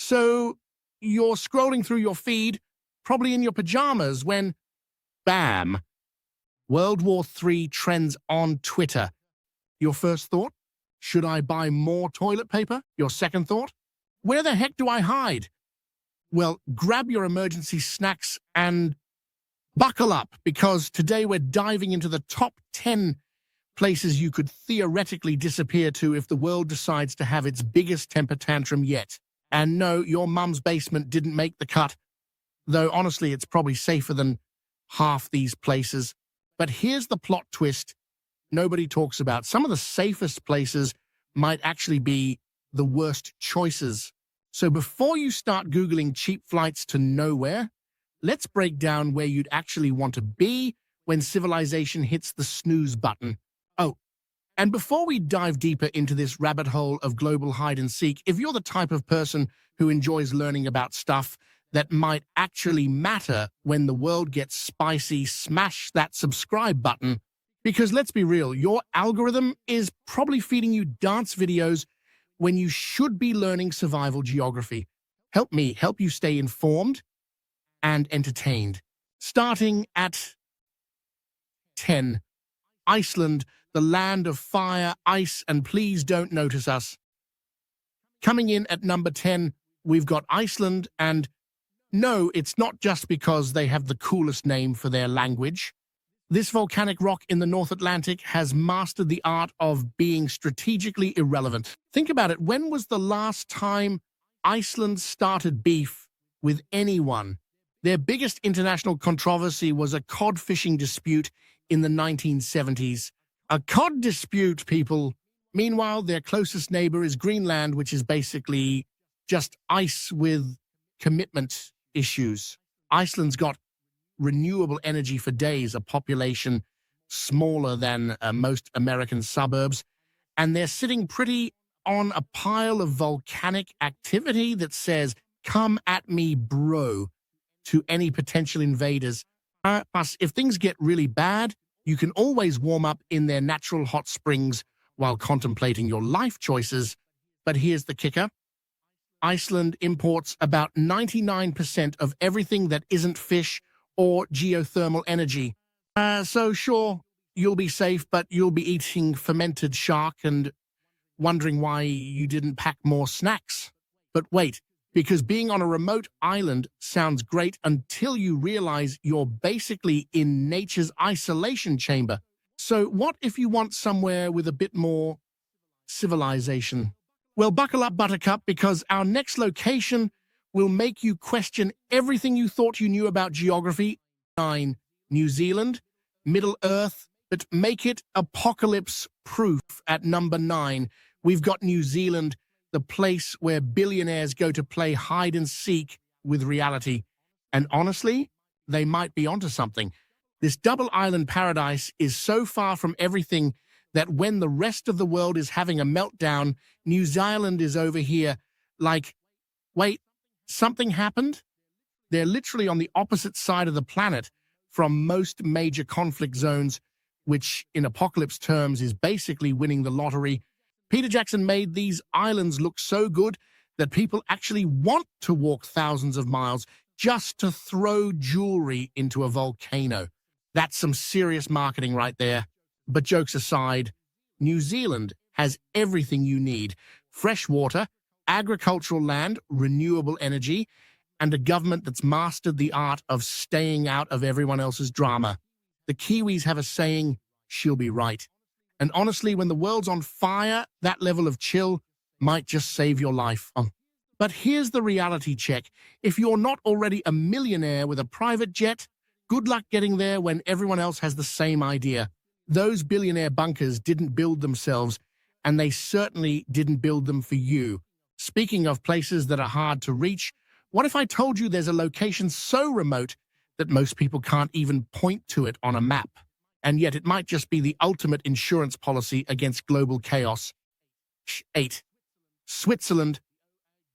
So you're scrolling through your feed, probably in your pajamas, when, bam, World War III trends on Twitter. Your first thought? Should I buy more toilet paper? Your second thought? Where the heck do I hide? Well, grab your emergency snacks and buckle up, because today we're diving into the top 10 places you could theoretically disappear to if the world decides to have its biggest temper tantrum yet. And no, your mum's basement didn't make the cut, though honestly it's probably safer than half these places. But here's the plot twist nobody talks about. Some of the safest places might actually be the worst choices. So before you start Googling cheap flights to nowhere, let's break down where you'd actually want to be when civilization hits the snooze button. Oh, and before we dive deeper into this rabbit hole of global hide and seek, if you're the type of person who enjoys learning about stuff that might actually matter when the world gets spicy, smash that subscribe button. Because let's be real, your algorithm is probably feeding you dance videos when you should be learning survival geography. Help me help you stay informed and entertained. Starting at 10, Iceland, the land of fire, ice, and please don't notice us. Coming in at number 10, we've got Iceland, and no, it's not just because they have the coolest name for their language. This volcanic rock in the North Atlantic has mastered the art of being strategically irrelevant. Think about it. When was the last time Iceland started beef with anyone? Their biggest international controversy was a cod fishing dispute in the 1970s. A cod dispute, people. Meanwhile, their closest neighbor is Greenland, which is basically just ice with commitment issues. Iceland's got renewable energy for days, a population smaller than most American suburbs, and they're sitting pretty on a pile of volcanic activity that says, "Come at me, bro," to any potential invaders. Plus, if things get really bad, you can always warm up in their natural hot springs while contemplating your life choices. But here's the kicker. Iceland imports about 99% of everything that isn't fish or geothermal energy. So sure, you'll be safe, but you'll be eating fermented shark and wondering why you didn't pack more snacks. But wait, because being on a remote island sounds great until you realize you're basically in nature's isolation chamber. So what if you want somewhere with a bit more civilization? Well, buckle up, Buttercup, because our next location will make you question everything you thought you knew about geography. 9. New Zealand, Middle Earth, but make it apocalypse-proof at number 9. We've got New Zealand, the place where billionaires go to play hide and seek with reality. And honestly, they might be onto something. This double island paradise is so far from everything that when the rest of the world is having a meltdown, New Zealand is over here like, wait, something happened? They're literally on the opposite side of the planet from most major conflict zones, which in apocalypse terms is basically winning the lottery. Peter Jackson made these islands look so good that people actually want to walk thousands of miles just to throw jewelry into a volcano. That's some serious marketing right there. But jokes aside, New Zealand has everything you need. Fresh water, agricultural land, renewable energy, and a government that's mastered the art of staying out of everyone else's drama. The Kiwis have a saying, "She'll be right." And honestly, when the world's on fire, that level of chill might just save your life. But here's the reality check. If you're not already a millionaire with a private jet, good luck getting there when everyone else has the same idea. Those billionaire bunkers didn't build themselves, and they certainly didn't build them for you. Speaking of places that are hard to reach, what if I told you there's a location so remote that most people can't even point to it on a map? And yet it might just be the ultimate insurance policy against global chaos. 8. Switzerland,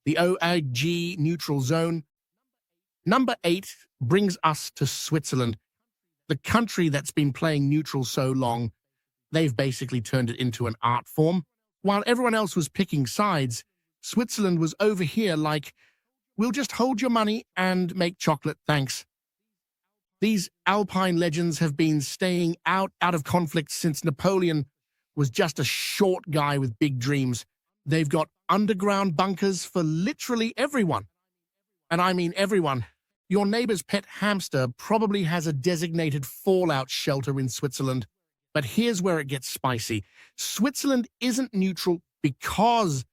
the OAG neutral zone. Number 8 brings us to Switzerland, the country that's been playing neutral so long. They've basically turned it into an art form. While everyone else was picking sides, Switzerland was over here like, We'll just hold your money and make chocolate, thanks. These alpine legends have been staying out of conflict since Napoleon was just a short guy with big dreams. They've got underground bunkers for literally everyone. And I mean everyone. Your neighbor's pet hamster probably has a designated fallout shelter in Switzerland. But here's where it gets spicy. Switzerland isn't neutral because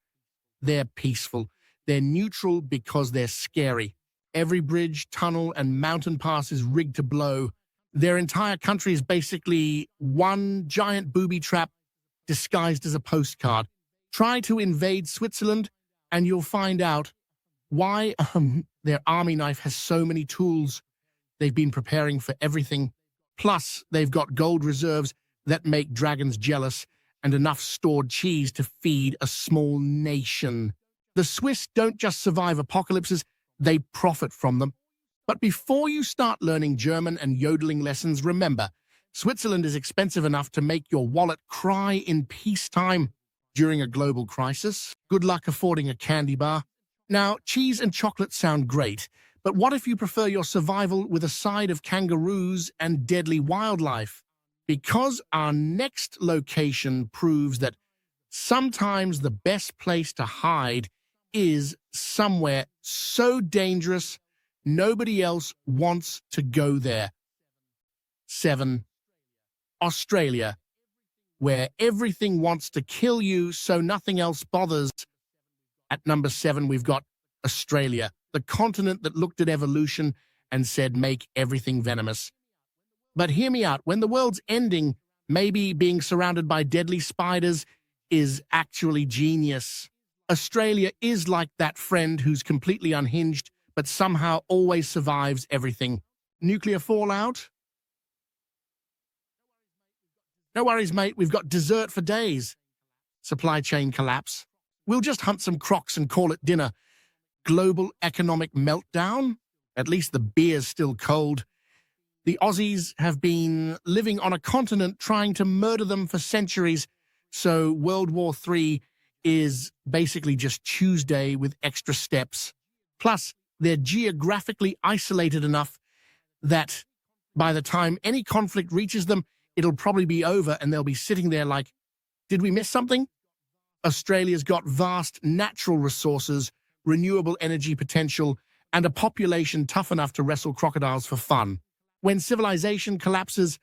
they're peaceful. They're neutral because they're scary. Every bridge, tunnel, and mountain pass is rigged to blow. Their entire country is basically one giant booby trap disguised as a postcard. Try to invade Switzerland, and you'll find out why their army knife has so many tools. They've been preparing for everything. Plus, they've got gold reserves that make dragons jealous and enough stored cheese to feed a small nation. The Swiss don't just survive apocalypses, they profit from them. But before you start learning German and yodeling lessons, remember, Switzerland is expensive enough to make your wallet cry in peacetime. During a global crisis, good luck affording a candy bar. Now, cheese and chocolate sound great, but what if you prefer your survival with a side of kangaroos and deadly wildlife? Because our next location proves that sometimes the best place to hide is somewhere so dangerous nobody else wants to go there. 7. Australia, where everything wants to kill you so nothing else bothers. At number 7, we've got Australia, the continent that looked at evolution and said, make everything venomous. But hear me out, when the world's ending, maybe being surrounded by deadly spiders is actually genius. Australia is like that friend who's completely unhinged, but somehow always survives everything. Nuclear fallout? No worries, mate, we've got dessert for days. Supply chain collapse? We'll just hunt some crocs and call it dinner. Global economic meltdown? At least the beer's still cold. The Aussies have been living on a continent trying to murder them for centuries, so World War III is basically just Tuesday with extra steps. Plus, they're geographically isolated enough that by the time any conflict reaches them, it'll probably be over and they'll be sitting there like, did we miss something? Australia's got vast natural resources, renewable energy potential, and a population tough enough to wrestle crocodiles for fun. When civilization collapses,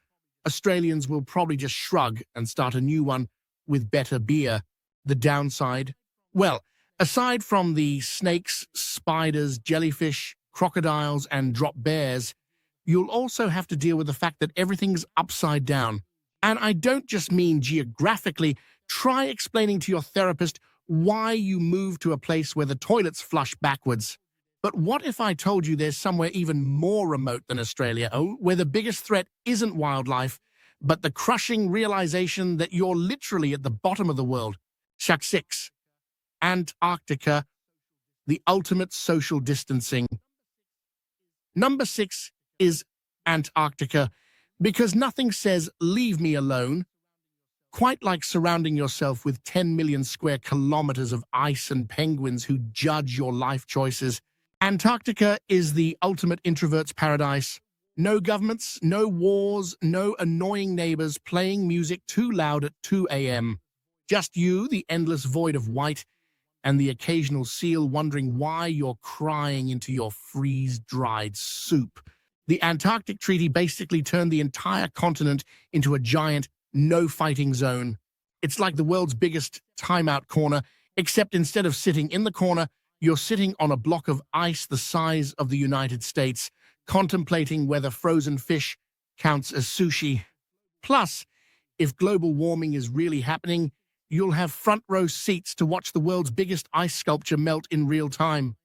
Australians will probably just shrug and start a new one with better beer. The downside? Well, aside from the snakes, spiders, jellyfish, crocodiles, and drop bears, you'll also have to deal with the fact that everything's upside down. And I don't just mean geographically. Try explaining to your therapist why you moved to a place where the toilets flush backwards. But what if I told you there's somewhere even more remote than Australia, where the biggest threat isn't wildlife, but the crushing realization that you're literally at the bottom of the world? Shack 6. Antarctica, the ultimate social distancing. Number 6 is Antarctica, because nothing says, leave me alone, quite like surrounding yourself with 10 million square kilometers of ice and penguins who judge your life choices. Antarctica is the ultimate introvert's paradise. No governments, no wars, no annoying neighbors playing music too loud at 2 a.m. Just you, the endless void of white, and the occasional seal wondering why you're crying into your freeze-dried soup. The Antarctic Treaty basically turned the entire continent into a giant no-fighting zone. It's like the world's biggest timeout corner, except instead of sitting in the corner, you're sitting on a block of ice the size of the United States, contemplating whether frozen fish counts as sushi. Plus, if global warming is really happening, you'll have front-row seats to watch the world's biggest ice sculpture melt in real time.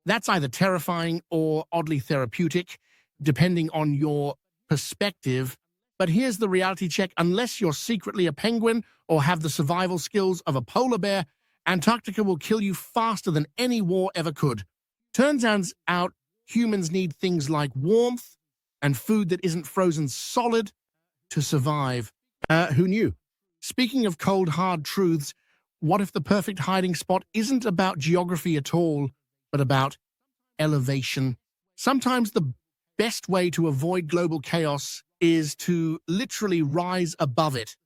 That's either terrifying or oddly therapeutic, depending on your perspective. But here's the reality check. Unless you're secretly a penguin or have the survival skills of a polar bear, Antarctica will kill you faster than any war ever could. Turns out humans need things like warmth and food that isn't frozen solid to survive. Who knew? Speaking of cold, hard truths, what if the perfect hiding spot isn't about geography at all, but about elevation. Sometimes the best way to avoid global chaos is to literally rise above it.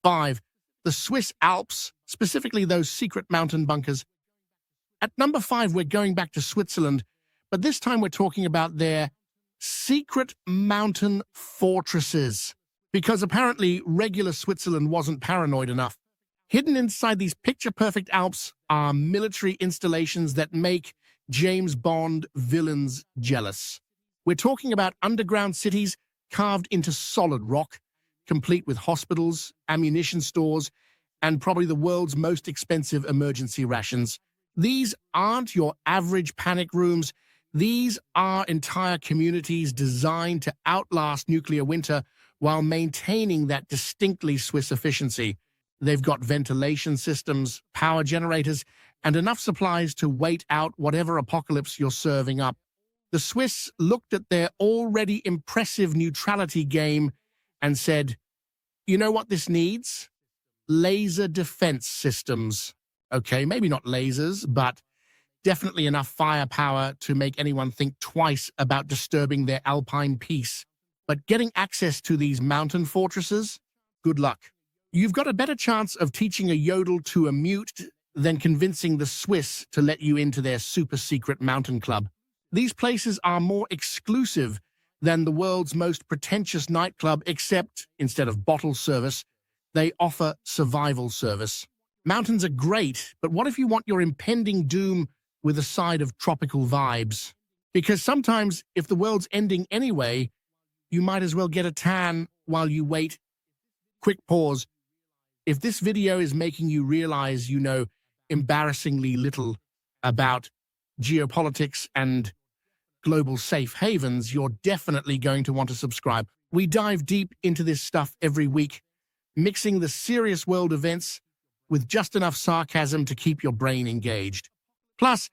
5. The Swiss Alps, specifically those secret mountain bunkers. At number 5, we're going back to Switzerland, but this time we're talking about their secret mountain fortresses, because apparently regular Switzerland wasn't paranoid enough. Hidden inside these picture-perfect Alps are military installations that make James Bond villains jealous. We're talking about underground cities carved into solid rock, complete with hospitals, ammunition stores, and probably the world's most expensive emergency rations. These aren't your average panic rooms. These are entire communities designed to outlast nuclear winter while maintaining that distinctly Swiss efficiency. They've got ventilation systems, power generators, and enough supplies to wait out whatever apocalypse you're serving up. The Swiss looked at their already impressive neutrality game and said, you know what this needs? Laser defense systems. Okay, maybe not lasers, but definitely enough firepower to make anyone think twice about disturbing their alpine peace. But getting access to these mountain fortresses? Good luck. You've got a better chance of teaching a yodel to a mute than convincing the Swiss to let you into their super-secret mountain club. These places are more exclusive than the world's most pretentious nightclub, except instead of bottle service, they offer survival service. Mountains are great, but what if you want your impending doom with a side of tropical vibes? Because sometimes, if the world's ending anyway, you might as well get a tan while you wait. Quick pause. If this video is making you realize you know embarrassingly little about geopolitics and global safe havens, you're definitely going to want to subscribe. We dive deep into this stuff every week, mixing the serious world events with just enough sarcasm to keep your brain engaged. Plus,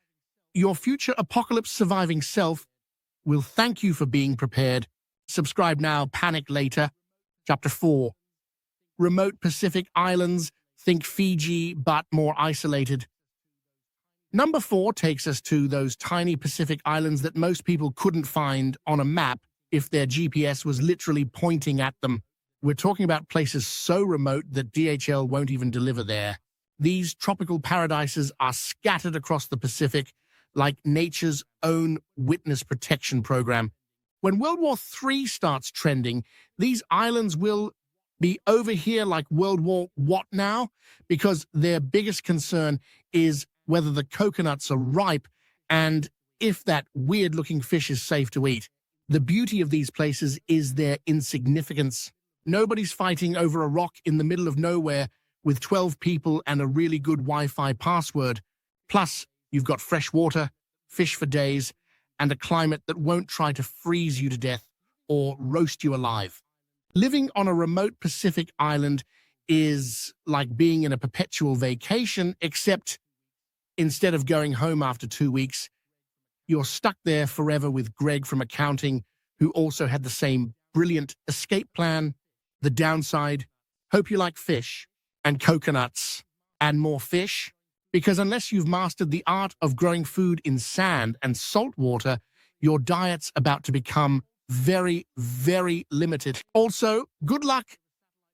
your future apocalypse surviving self will thank you for being prepared. Subscribe now, panic later. Chapter 4. Remote Pacific Islands, think Fiji, but more isolated. Number 4 takes us to those tiny Pacific islands that most people couldn't find on a map if their GPS was literally pointing at them. We're talking about places so remote that DHL won't even deliver there. These tropical paradises are scattered across the Pacific like nature's own witness protection program. When World War III starts trending, these islands will be over here like World War what now? Because their biggest concern is whether the coconuts are ripe and if that weird-looking fish is safe to eat. The beauty of these places is their insignificance. Nobody's fighting over a rock in the middle of nowhere with 12 people and a really good Wi-Fi password. Plus, you've got fresh water, fish for days, and a climate that won't try to freeze you to death or roast you alive. Living on a remote Pacific island is like being in a perpetual vacation, except instead of going home after 2 weeks, you're stuck there forever with Greg from accounting, who also had the same brilliant escape plan. The downside, hope you like fish and coconuts and more fish, because unless you've mastered the art of growing food in sand and salt water, your diet's about to become very, very limited. Also, good luck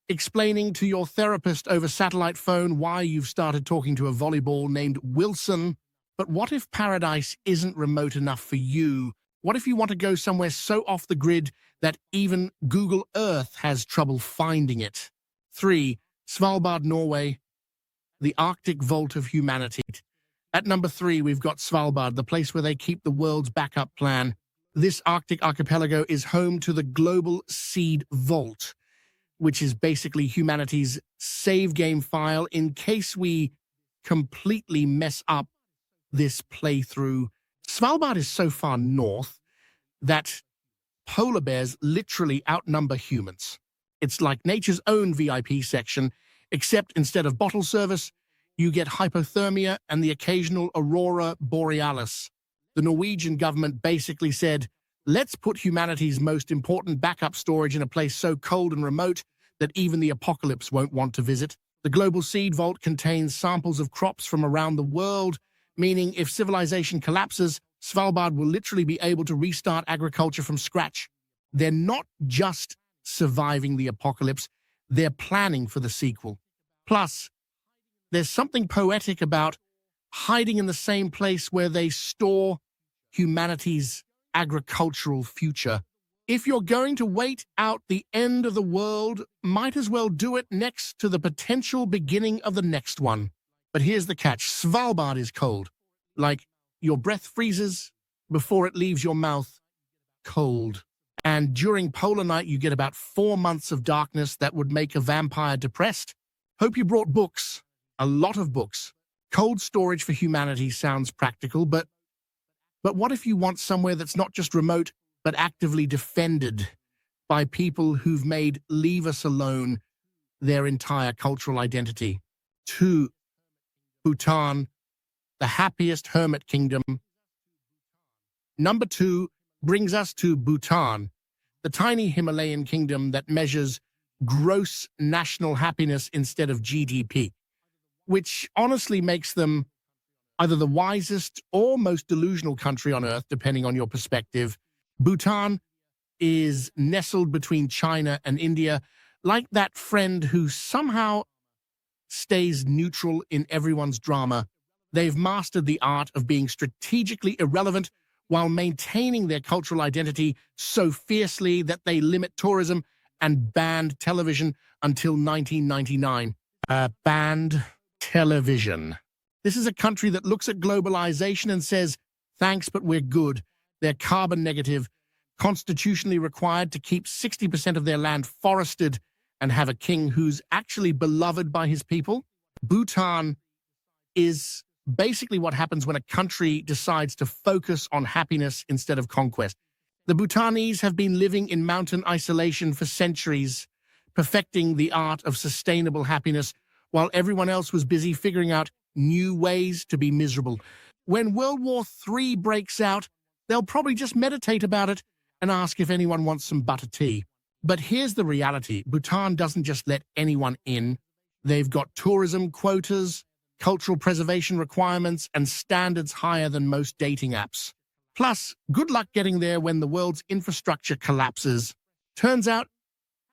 explaining to your therapist over satellite phone why you've started talking to a volleyball named Wilson. But what if paradise isn't remote enough for you? What if you want to go somewhere so off the grid that even Google Earth has trouble finding it? 3. Svalbard, Norway, the Arctic vault of humanity. At number 3, we've got Svalbard, the place where they keep the world's backup plan. This Arctic archipelago is home to the Global Seed Vault, which is basically humanity's save game file in case we completely mess up this playthrough. Svalbard is so far north that polar bears literally outnumber humans. It's like nature's own VIP section, except instead of bottle service, you get hypothermia and the occasional aurora borealis. The Norwegian government basically said, let's put humanity's most important backup storage in a place so cold and remote that even the apocalypse won't want to visit. The Global Seed Vault contains samples of crops from around the world, meaning if civilization collapses, Svalbard will literally be able to restart agriculture from scratch. They're not just surviving the apocalypse, they're planning for the sequel. Plus, there's something poetic about hiding in the same place where they store humanity's agricultural future. If you're going to wait out the end of the world, might as well do it next to the potential beginning of the next one. But here's the catch. Svalbard is cold. Like, your breath freezes before it leaves your mouth cold. And during polar night, you get about 4 months of darkness that would make a vampire depressed. Hope you brought books. A lot of books. Cold storage for humanity sounds practical, but what if you want somewhere that's not just remote, but actively defended by people who've made leave us alone their entire cultural identity? 2. Bhutan, the happiest hermit kingdom. Number 2 brings us to Bhutan, the tiny Himalayan kingdom that measures gross national happiness instead of GDP, which honestly makes them either the wisest or most delusional country on earth, depending on your perspective. Bhutan is nestled between China and India, like that friend who somehow stays neutral in everyone's drama. They've mastered the art of being strategically irrelevant while maintaining their cultural identity so fiercely that they limit tourism and banned television until 1999. Banned television. This is a country that looks at globalization and says, thanks, but we're good. They're carbon negative, constitutionally required to keep 60% of their land forested, and have a king who's actually beloved by his people. Bhutan is basically what happens when a country decides to focus on happiness instead of conquest. The Bhutanese have been living in mountain isolation for centuries, perfecting the art of sustainable happiness, while everyone else was busy figuring out new ways to be miserable. When World War III breaks out, they'll probably just meditate about it and ask if anyone wants some butter tea. But here's the reality. Bhutan doesn't just let anyone in. They've got tourism quotas, cultural preservation requirements, and standards higher than most dating apps. Plus, good luck getting there when the world's infrastructure collapses. Turns out,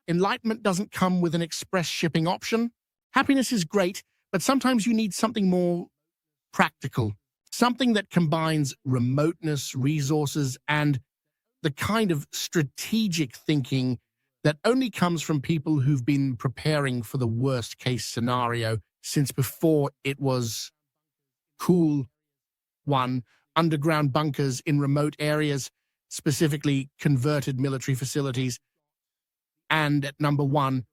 enlightenment doesn't come with an express shipping option. Happiness is great, but sometimes you need something more practical. Something that combines remoteness, resources, and the kind of strategic thinking that only comes from people who've been preparing for the worst-case scenario since before it was cool. 1. Underground bunkers in remote areas, specifically converted military facilities. And at number 1,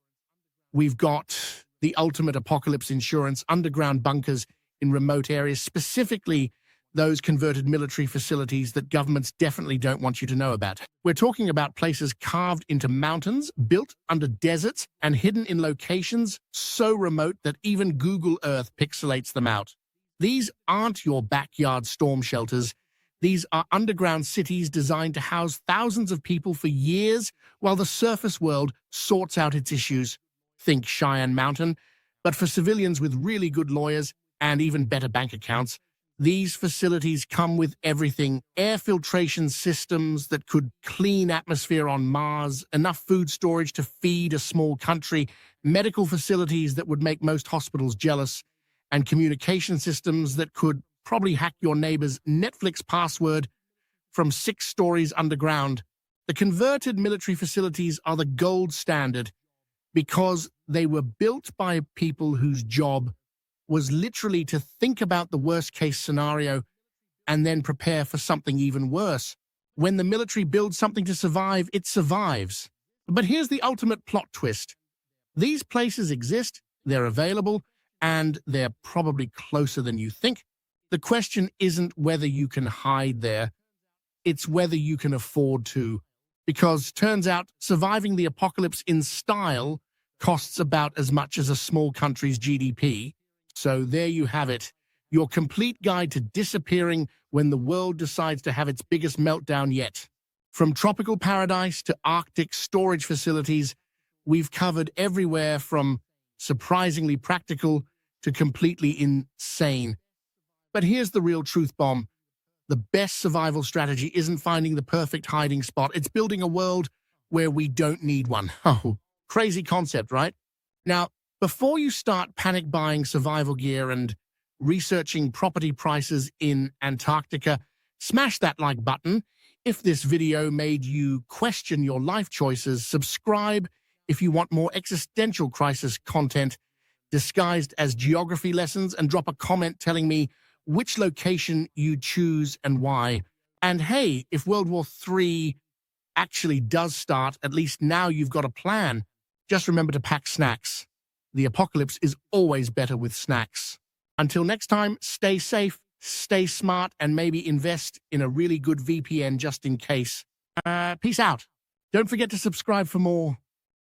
we've got the ultimate apocalypse insurance, underground bunkers in remote areas, specifically those converted military facilities that governments definitely don't want you to know about. We're talking about places carved into mountains, built under deserts, and hidden in locations so remote that even Google Earth pixelates them out. These aren't your backyard storm shelters. These are underground cities designed to house thousands of people for years while the surface world sorts out its issues. Think Cheyenne Mountain, but for civilians with really good lawyers and even better bank accounts. These facilities come with everything: air filtration systems that could clean atmosphere on Mars, enough food storage to feed a small country, medical facilities that would make most hospitals jealous, and communication systems that could probably hack your neighbor's Netflix password from 6 stories underground. The converted military facilities are the gold standard because they were built by people whose job was literally to think about the worst-case scenario and then prepare for something even worse. When the military builds something to survive, it survives. But here's the ultimate plot twist. These places exist, they're available, and they're probably closer than you think. The question isn't whether you can hide there, it's whether you can afford to. Because turns out surviving the apocalypse in style costs about as much as a small country's GDP. So there you have it, your complete guide to disappearing when the world decides to have its biggest meltdown yet. From tropical paradise to Arctic storage facilities, we've covered everywhere from surprisingly practical to completely insane. But here's the real truth bomb. The best survival strategy isn't finding the perfect hiding spot. It's building a world where we don't need one. Oh, crazy concept, right? Now, before you start panic buying survival gear and researching property prices in Antarctica, smash that like button. If this video made you question your life choices, subscribe if you want more existential crisis content disguised as geography lessons, and drop a comment telling me which location you choose and why. And hey, if World War III actually does start, at least now you've got a plan. Just remember to pack snacks. The apocalypse is always better with snacks. Until next time, stay safe, stay smart, and maybe invest in a really good VPN just in case. Peace out. Don't forget to subscribe for more.